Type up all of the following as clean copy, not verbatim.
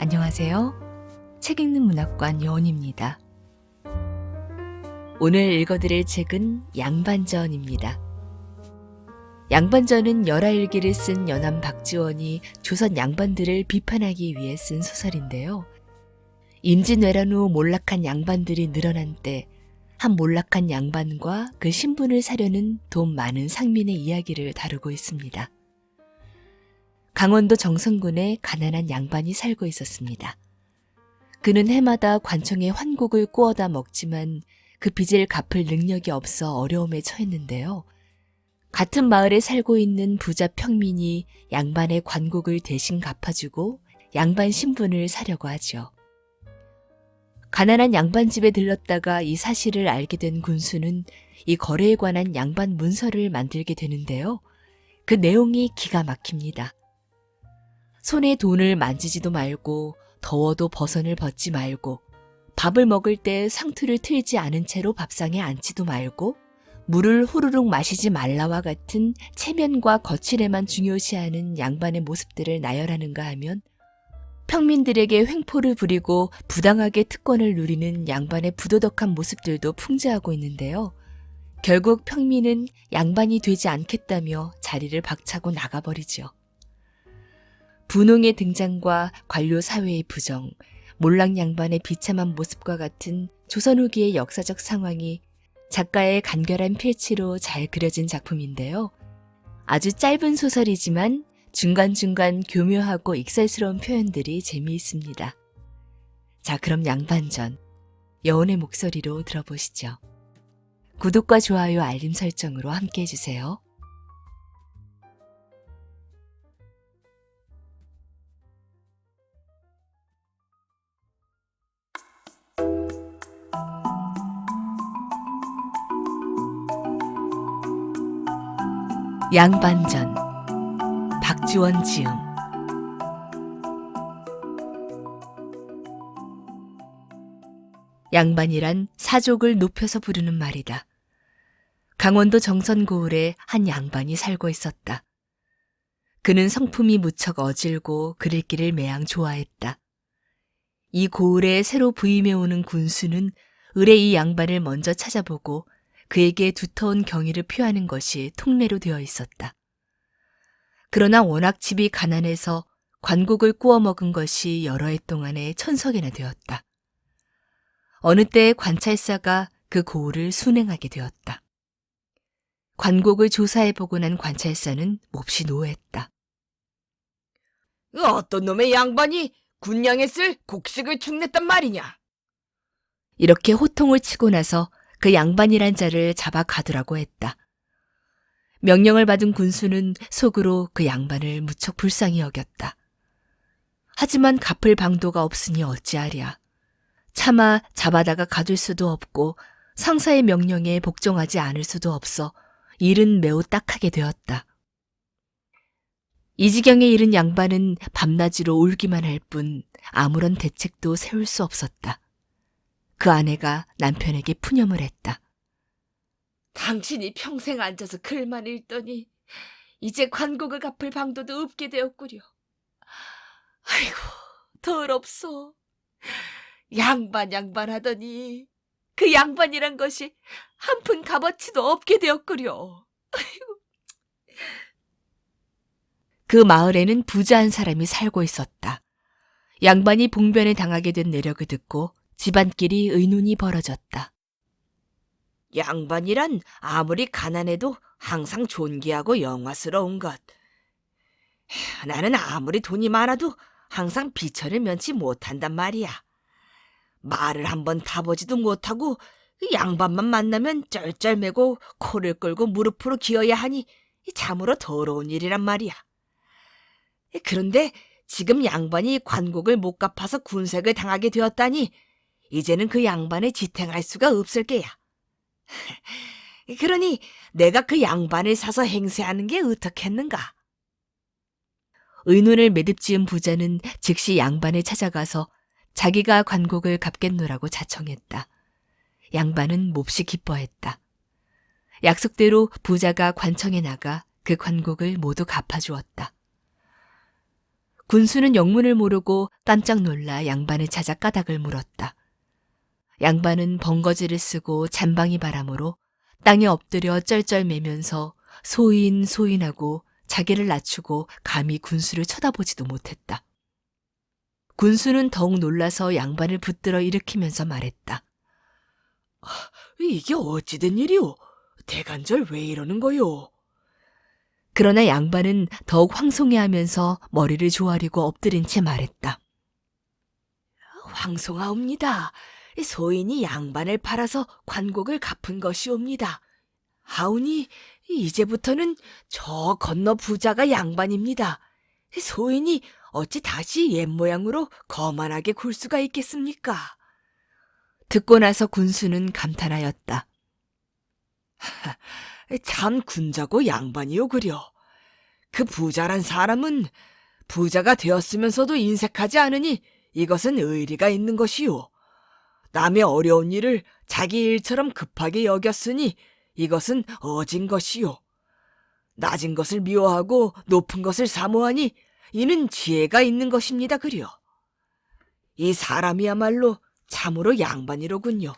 안녕하세요. 책 읽는 문학관 여원입니다. 오늘 읽어드릴 책은 양반전입니다. 양반전은 열하일기를 쓴 연암 박지원이 조선 양반들을 비판하기 위해 쓴 소설인데요. 임진왜란 후 몰락한 양반들이 늘어난 때 한 몰락한 양반과 그 신분을 사려는 돈 많은 상민의 이야기를 다루고 있습니다. 강원도 정선군에 가난한 양반이 살고 있었습니다. 그는 해마다 관청에 환곡을 구워다 먹지만 그 빚을 갚을 능력이 없어 어려움에 처했는데요. 같은 마을에 살고 있는 부자 평민이 양반의 관곡을 대신 갚아주고 양반 신분을 사려고 하죠. 가난한 양반 집에 들렀다가 이 사실을 알게 된 군수는 이 거래에 관한 양반 문서를 만들게 되는데요. 그 내용이 기가 막힙니다. 손에 돈을 만지지도 말고 더워도 버선을 벗지 말고 밥을 먹을 때 상투를 틀지 않은 채로 밥상에 앉지도 말고 물을 후루룩 마시지 말라와 같은 체면과 거칠에만 중요시하는 양반의 모습들을 나열하는가 하면 평민들에게 횡포를 부리고 부당하게 특권을 누리는 양반의 부도덕한 모습들도 풍자하고 있는데요. 결국 평민은 양반이 되지 않겠다며 자리를 박차고 나가버리죠. 분홍의 등장과 관료 사회의 부정, 몰락 양반의 비참한 모습과 같은 조선 후기의 역사적 상황이 작가의 간결한 필치로 잘 그려진 작품인데요. 아주 짧은 소설이지만 중간중간 교묘하고 익살스러운 표현들이 재미있습니다. 자, 그럼 양반전, 여운의 목소리로 들어보시죠. 구독과 좋아요, 알림 설정으로 함께 해주세요. 양반전, 박지원 지음. 양반이란 사족을 높여서 부르는 말이다. 강원도 정선고을에 한 양반이 살고 있었다. 그는 성품이 무척 어질고 글 읽기를 매양 좋아했다. 이 고을에 새로 부임해 오는 군수는 을의 이 양반을 먼저 찾아보고 그에게 두터운 경의를 표하는 것이 통례로 되어 있었다. 그러나 워낙 집이 가난해서 관곡을 구워 먹은 것이 여러 해 동안에 천석이나 되었다. 어느 때 관찰사가 그 고을을 순행하게 되었다. 관곡을 조사해보고 난 관찰사는 몹시 노했다. 어떤 놈의 양반이 군량에 쓸 곡식을 축냈단 말이냐? 이렇게 호통을 치고 나서 그 양반이란 자를 잡아 가두라고 했다. 명령을 받은 군수는 속으로 그 양반을 무척 불쌍히 여겼다. 하지만 갚을 방도가 없으니 어찌하랴. 차마 잡아다가 가둘 수도 없고 상사의 명령에 복종하지 않을 수도 없어 일은 매우 딱하게 되었다. 이 지경에 이른 양반은 밤낮으로 울기만 할 뿐 아무런 대책도 세울 수 없었다. 그 아내가 남편에게 푸념을 했다. 당신이 평생 앉아서 글만 읽더니 이제 관곡을 갚을 방도도 없게 되었구려. 아이고, 더럽소. 양반 하더니 그 양반이란 것이 한 푼 값어치도 없게 되었구려. 그 마을에는 부자한 사람이 살고 있었다. 양반이 봉변에 당하게 된 내력을 듣고 집안끼리 의논이 벌어졌다. 양반이란 아무리 가난해도 항상 존귀하고 영화스러운 것. 나는 아무리 돈이 많아도 항상 비천을 면치 못한단 말이야. 말을 한번 타보지도 못하고 양반만 만나면 쩔쩔매고 코를 끌고 무릎으로 기어야 하니 참으로 더러운 일이란 말이야. 그런데 지금 양반이 관곡을 못 갚아서 군색을 당하게 되었다니 이제는 그 양반을 지탱할 수가 없을 게야. 그러니 내가 그 양반을 사서 행세하는 게 어떻겠는가? 의논을 매듭지은 부자는 즉시 양반을 찾아가서 자기가 관곡을 갚겠노라고 자청했다. 양반은 몹시 기뻐했다. 약속대로 부자가 관청에 나가 그 관곡을 모두 갚아주었다. 군수는 영문을 모르고 깜짝 놀라 양반을 찾아 까닭을 물었다. 양반은 번거지를 쓰고 잔방이 바람으로 땅에 엎드려 쩔쩔매면서 소인하고 자기를 낮추고 감히 군수를 쳐다보지도 못했다. 군수는 더욱 놀라서 양반을 붙들어 일으키면서 말했다. 이게 어찌된 일이오? 대간절 왜 이러는 거요? 그러나 양반은 더욱 황송해하면서 머리를 조아리고 엎드린 채 말했다. 황송하옵니다. 소인이 양반을 팔아서 관곡을 갚은 것이옵니다. 하오니 이제부터는 저 건너 부자가 양반입니다. 소인이 어찌 다시 옛 모양으로 거만하게 굴 수가 있겠습니까? 듣고 나서 군수는 감탄하였다. 참 군자고 양반이요 그려. 그 부자란 사람은 부자가 되었으면서도 인색하지 않으니 이것은 의리가 있는 것이요. 남의 어려운 일을 자기 일처럼 급하게 여겼으니 이것은 어진 것이요. 낮은 것을 미워하고 높은 것을 사모하니 이는 지혜가 있는 것입니다 그려. 이 사람이야말로 참으로 양반이로군요.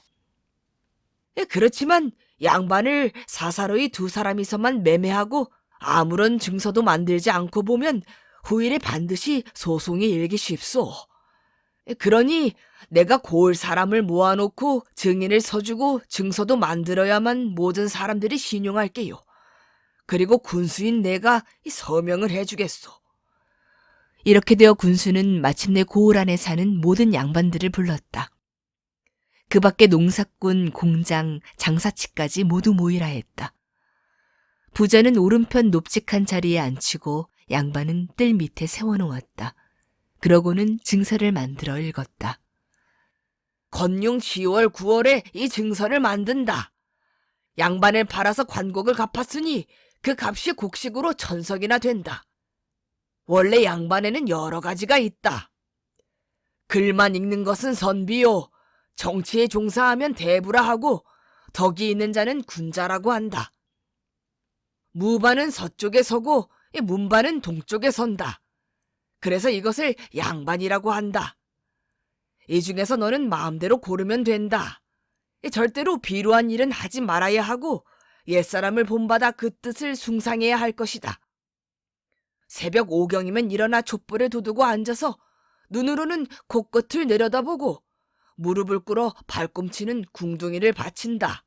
그렇지만 양반을 사사로이 두 사람이서만 매매하고 아무런 증서도 만들지 않고 보면 후일에 반드시 소송이 일기 쉽소. 그러니 내가 고을 사람을 모아놓고 증인을 서주고 증서도 만들어야만 모든 사람들이 신용할게요. 그리고 군수인 내가 서명을 해주겠소. 이렇게 되어 군수는 마침내 고을 안에 사는 모든 양반들을 불렀다. 그 밖에 농사꾼, 공장, 장사치까지 모두 모이라 했다. 부자는 오른편 높직한 자리에 앉히고 양반은 뜰 밑에 세워놓았다. 그러고는 증서를 만들어 읽었다. 건용 10월 9월에 이 증서를 만든다. 양반을 팔아서 관곡을 갚았으니 그 값이 곡식으로 1000석이나 된다. 원래 양반에는 여러 가지가 있다. 글만 읽는 것은 선비요. 정치에 종사하면 대부라 하고 덕이 있는 자는 군자라고 한다. 무반은 서쪽에 서고 문반은 동쪽에 선다. 그래서 이것을 양반이라고 한다. 이 중에서 너는 마음대로 고르면 된다. 절대로 비루한 일은 하지 말아야 하고 옛사람을 본받아 그 뜻을 숭상해야 할 것이다. 새벽 5경이면 일어나 촛불을 두두고 앉아서 눈으로는 코끝을 내려다보고 무릎을 꿇어 발꿈치는 궁둥이를 받친다.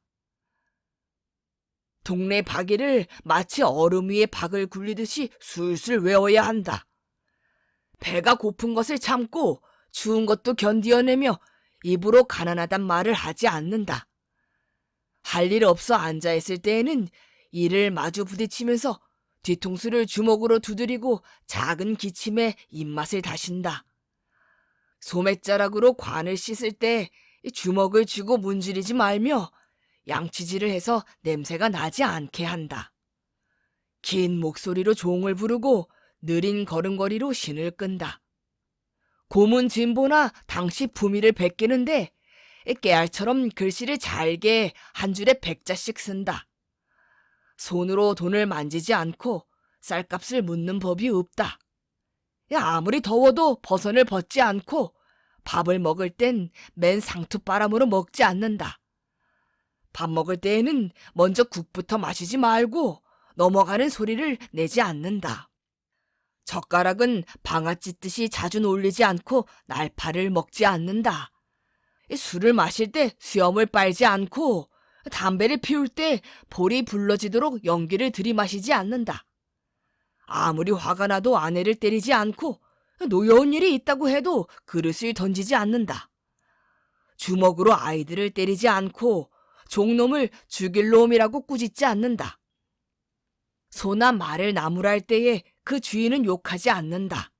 동네 박이를 마치 얼음 위에 박을 굴리듯이 술술 외워야 한다. 배가 고픈 것을 참고 추운 것도 견디어내며 입으로 가난하단 말을 하지 않는다. 할 일 없어 앉아있을 때에는 이를 마주 부딪히면서 뒤통수를 주먹으로 두드리고 작은 기침에 입맛을 다신다. 소매자락으로 관을 씻을 때 주먹을 쥐고 문지르지 말며 양치질을 해서 냄새가 나지 않게 한다. 긴 목소리로 종을 부르고 느린 걸음걸이로 신을 끈다. 고문 진보나 당시 부미를 베끼는데 깨알처럼 글씨를 잘게 한 줄에 100자씩 쓴다. 손으로 돈을 만지지 않고 쌀값을 묻는 법이 없다. 아무리 더워도 버선을 벗지 않고 밥을 먹을 땐 맨 상투바람으로 먹지 않는다. 밥 먹을 때에는 먼저 국부터 마시지 말고 넘어가는 소리를 내지 않는다. 젓가락은 방아 찢듯이 자주 놀리지 않고 날파를 먹지 않는다. 술을 마실 때 수염을 빨지 않고 담배를 피울 때 볼이 불러지도록 연기를 들이마시지 않는다. 아무리 화가 나도 아내를 때리지 않고 노여운 일이 있다고 해도 그릇을 던지지 않는다. 주먹으로 아이들을 때리지 않고 종놈을 죽일 놈이라고 꾸짖지 않는다. 소나 말을 나무랄 때에 그 주인은 욕하지 않는다.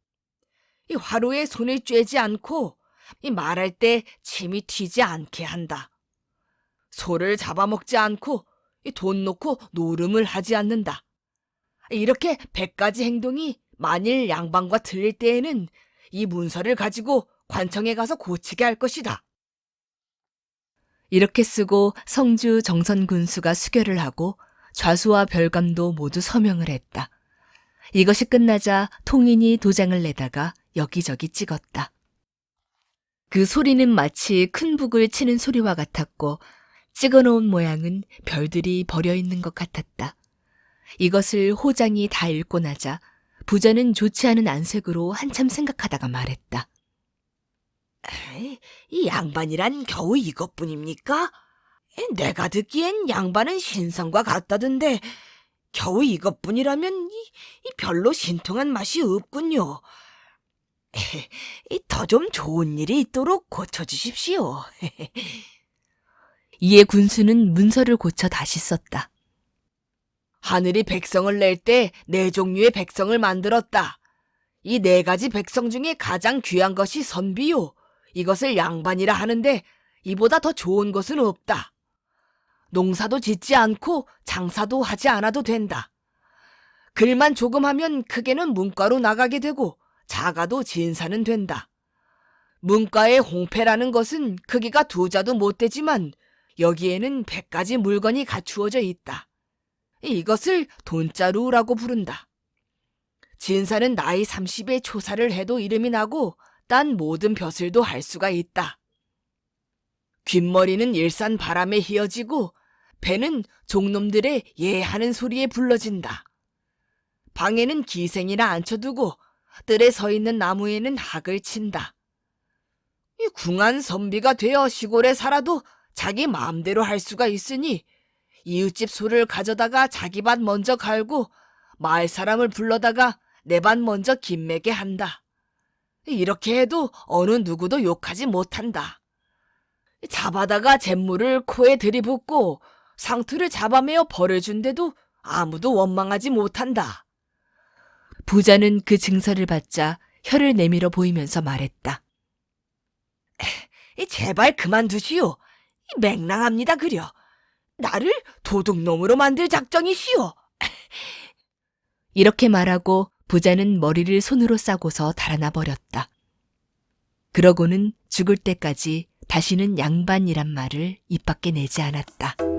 이 화로에 손을 쬐지 않고 이 말할 때 침이 튀지 않게 한다. 소를 잡아먹지 않고 이 돈 놓고 노름을 하지 않는다. 이렇게 100가지 행동이 만일 양반과 틀릴 때에는 이 문서를 가지고 관청에 가서 고치게 할 것이다. 이렇게 쓰고 성주 정선군수가 수결을 하고 좌수와 별감도 모두 서명을 했다. 이것이 끝나자 통인이 도장을 내다가 여기저기 찍었다. 그 소리는 마치 큰 북을 치는 소리와 같았고 찍어놓은 모양은 별들이 버려 있는 것 같았다. 이것을 호장이 다 읽고 나자 부자는 좋지 않은 안색으로 한참 생각하다가 말했다. 에이, 이 양반이란 겨우 이것뿐입니까? 내가 듣기엔 양반은 신성과 같다던데 겨우 이것뿐이라면 이 별로 신통한 맛이 없군요. 더 좀 좋은 일이 있도록 고쳐주십시오. 이에 군수는 문서를 고쳐 다시 썼다. 하늘이 백성을 낼 때 네 종류의 백성을 만들었다. 이 네 가지 백성 중에 가장 귀한 것이 선비요. 이것을 양반이라 하는데 이보다 더 좋은 것은 없다. 농사도 짓지 않고 장사도 하지 않아도 된다. 글만 조금 하면 크게는 문과로 나가게 되고 작아도 진사는 된다. 문과의 홍패라는 것은 크기가 두 자도 못 되지만 여기에는 100가지 물건이 갖추어져 있다. 이것을 돈자루라고 부른다. 진사는 나이 30에 초사를 해도 이름이 나고 딴 모든 벼슬도 할 수가 있다. 귓머리는 일산 바람에 휘어지고 배는 종놈들의 예하는 소리에 불러진다. 방에는 기생이나 앉혀두고 뜰에 서 있는 나무에는 학을 친다. 이 궁한 선비가 되어 시골에 살아도 자기 마음대로 할 수가 있으니 이웃집 소를 가져다가 자기 밭 먼저 갈고 마을 사람을 불러다가 내 밭 먼저 김매게 한다. 이렇게 해도 어느 누구도 욕하지 못한다. 잡아다가 잿물을 코에 들이붓고 상투를 잡아매어 벌어준데도 아무도 원망하지 못한다. 부자는 그 증서를 받자 혀를 내밀어 보이면서 말했다. 제발 그만두시오. 맹랑합니다 그려. 나를 도둑놈으로 만들 작정이시오. 이렇게 말하고 부자는 머리를 손으로 싸고서 달아나 버렸다. 그러고는 죽을 때까지 다시는 양반이란 말을 입 밖에 내지 않았다.